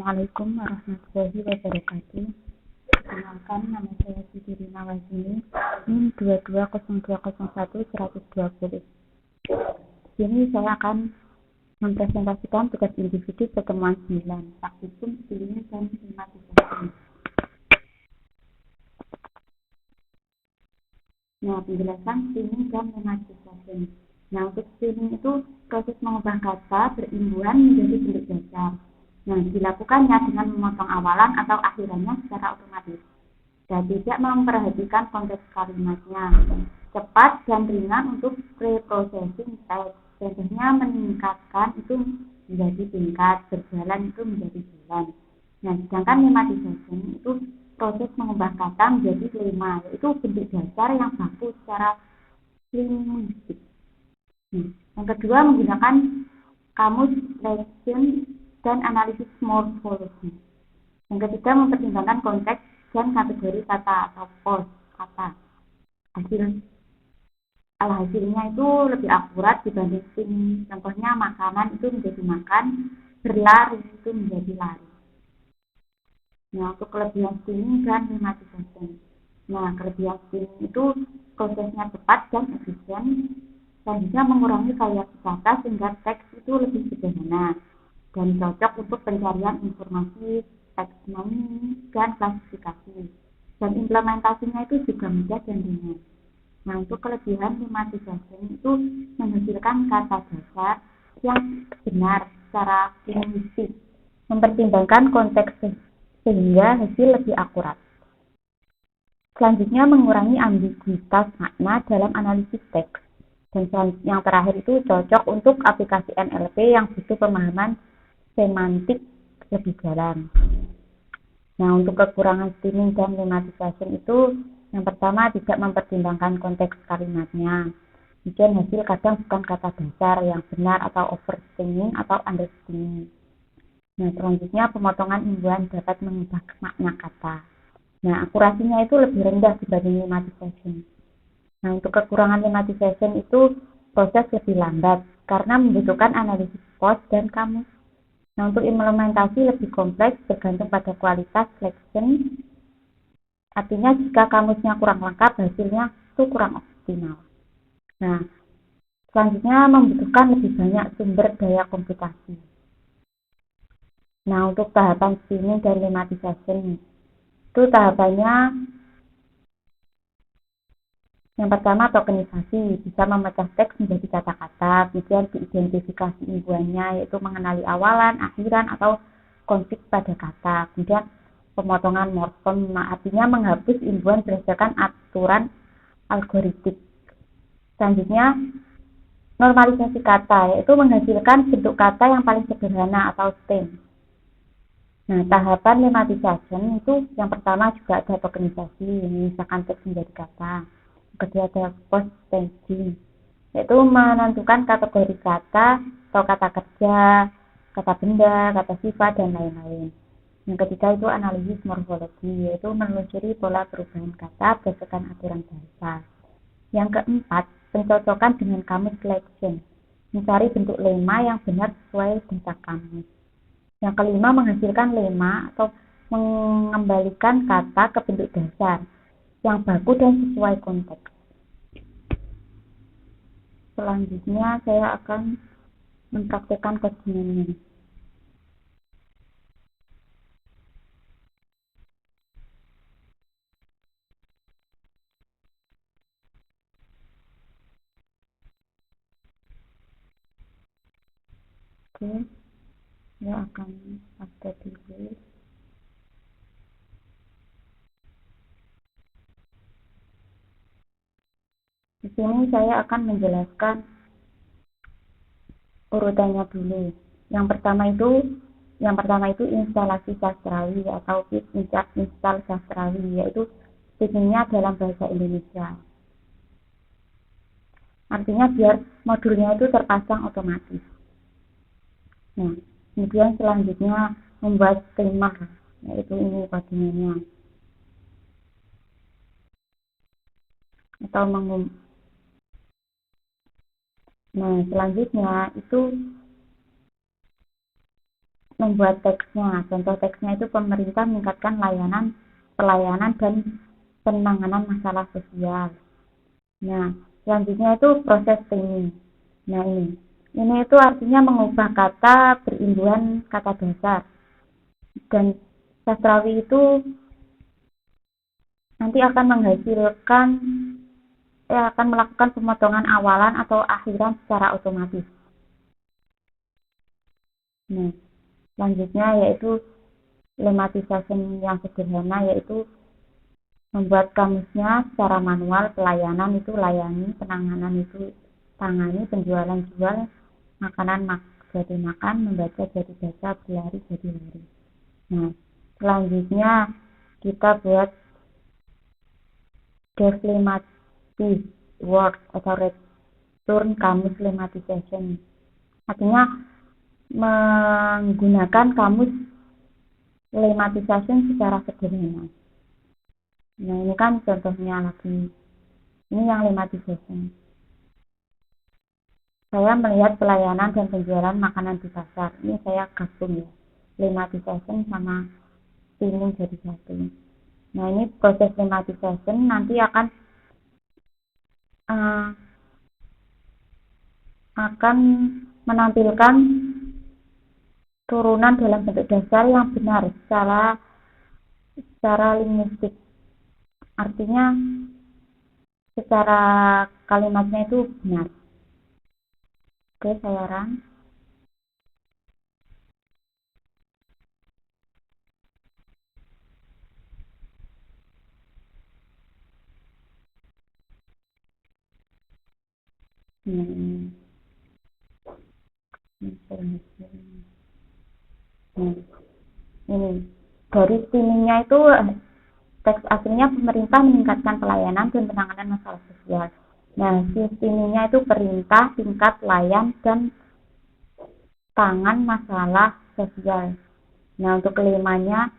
Assalamualaikum warahmatullahi wabarakatuh. Perkenalkan, nama saya Siti Rina Wazini, NIM 220201-120. Di sini saya akan mempresentasikan tugas individu pertemuan 9, taktikum, screening, dan tematisasi. Nah, penjelasan screening dan tematisasi. Nah, untuk screening itu proses mengubah kata berimbuhan menjadi bentuk dasar. Nah, dilakukannya dengan memotong awalan atau akhirannya secara otomatis dan tidak memperhatikan konteks kalimatnya. Cepat dan ringan untuk pre-processing teks. Contohnya meningkatkan itu menjadi tingkat, berjalan itu menjadi jalan. Nah, sedangkan lematisasi itu proses mengubah kata menjadi lema, yaitu bentuk dasar yang baku secara linguistik. Yang kedua, menggunakan kamus leksin dan analisis morfologi. Yang ketiga, mempertimbangkan konteks dan kategori kata atau pos kata. Hasilnya itu lebih akurat dibanding sini. Contohnya makanan itu menjadi makan, berlari itu menjadi lari. Nah, untuk kelebihan screening dan lematisasi. Nah, kelebihan screening itu prosesnya cepat dan efisien. Selanjutnya mengurangi variasi kata sehingga teks itu lebih sederhana dan cocok untuk pencarian informasi, taksonomi, dan klasifikasi. Dan implementasinya itu juga mudah dan ringan. Nah, untuk kelebihan lematisasi itu menghasilkan kata dasar yang benar secara linguistik, mempertimbangkan konteks sehingga hasil lebih akurat. Selanjutnya mengurangi ambiguitas makna dalam analisis teks. Dan yang terakhir itu cocok untuk aplikasi NLP yang butuh pemahaman semantik lebih dalam. Nah, untuk kekurangan screening dan lematisasi itu yang pertama tidak mempertimbangkan konteks kalimatnya. Kemudian hasil kadang bukan kata dasar yang benar atau overstringing atau understringing. Nah, selanjutnya pemotongan imbuhan dapat mengubah makna kata. Nah, akurasinya itu lebih rendah dibanding lematisasi. Nah, untuk kekurangan lematisasi itu proses lebih lambat karena membutuhkan analisis pos dan kamus. Nah, untuk implementasi lebih kompleks bergantung pada kualitas leksin. Artinya jika kamusnya kurang lengkap, hasilnya itu kurang optimal. Nah, selanjutnya membutuhkan lebih banyak sumber daya komputasi. Nah, untuk tahapan screening dan lematisasi itu tahapannya yang pertama, tokenisasi, bisa memecah teks menjadi kata-kata, kemudian diidentifikasi imbuhannya, yaitu mengenali awalan, akhiran, atau konflik pada kata. Kemudian pemotongan morfem, artinya menghapus imbuhan berdasarkan aturan algoritmik. Selanjutnya, normalisasi kata, yaitu menghasilkan bentuk kata yang paling sederhana atau stem. Nah, tahapan lematisasi itu yang pertama juga ada tokenisasi, memisahkan teks menjadi kata. Kedua ada post staging, yaitu menentukan kategori kata atau kata kerja, kata benda, kata sifat, dan lain-lain. Yang ketiga itu analisis morfologi, yaitu menelusuri pola perubahan kata berdasarkan aturan bahasa. Yang keempat, pencocokan dengan kamus selection, mencari bentuk lema yang benar sesuai data kamus. Yang kelima, menghasilkan lema atau mengembalikan kata ke bentuk dasar yang baku dan sesuai konteks. Selanjutnya saya akan mempraktikkan codingannya. Oke, saya akan update dulu. Di sini saya akan menjelaskan urutannya dulu. Yang pertama itu instalasi sastrawi atau install sastrawi, yaitu screeningnya dalam bahasa Indonesia. Artinya biar modulnya itu terpasang otomatis. Nah, kemudian selanjutnya membuat timer, yaitu ini codingannya. Atau Nah, selanjutnya itu membuat teksnya. Contoh teksnya itu pemerintah meningkatkan pelayanan dan penanganan masalah sosial. Nah, selanjutnya itu proses training. Nah, ini itu artinya mengubah kata berimbuhan kata dasar. Dan sastrawi itu nanti akan melakukan pemotongan awalan atau akhiran secara otomatis. Nah, selanjutnya yaitu lemmatisation yang sederhana, yaitu membuat kamusnya secara manual. Pelayanan itu layani, penanganan itu tangani, penjualan jual, makanan jadi makan, membaca jadi baca, berlari jadi lari. Nah, selanjutnya kita buat deflemmatic word atau return kamus lemmatisation. Artinya menggunakan kamus lemmatisation secara sederhana. Nah, ini kan contohnya lagi. Ini yang lemmatisation. Saya melihat pelayanan dan penjualan makanan di pasar. Ini saya gabung ya. Lemmatisation sama spinning jadi satu. Nah, ini proses lemmatisation nanti akan menampilkan turunan dalam bentuk dasar yang benar secara linguistik. Artinya secara kalimatnya itu benar. Oke, saya run. Ini dari spinningnya itu teks aslinya pemerintah meningkatkan pelayanan dan penanganan masalah sosial. Nah, spinningnya itu perintah, tingkat, layan, dan tangan masalah sosial. Nah, untuk kelimanya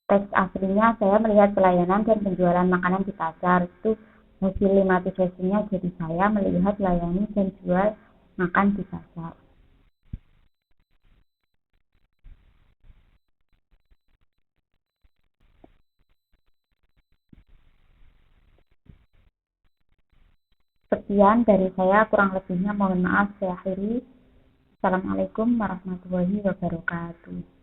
teks aslinya saya melihat pelayanan dan penjualan makanan di pasar. Itu hasil lemmatisasinya, jadi saya melihat layani dan jual makan di pasar. Sekian dari saya, kurang lebihnya mohon maaf, saya akhiri. Assalamualaikum warahmatullahi wabarakatuh.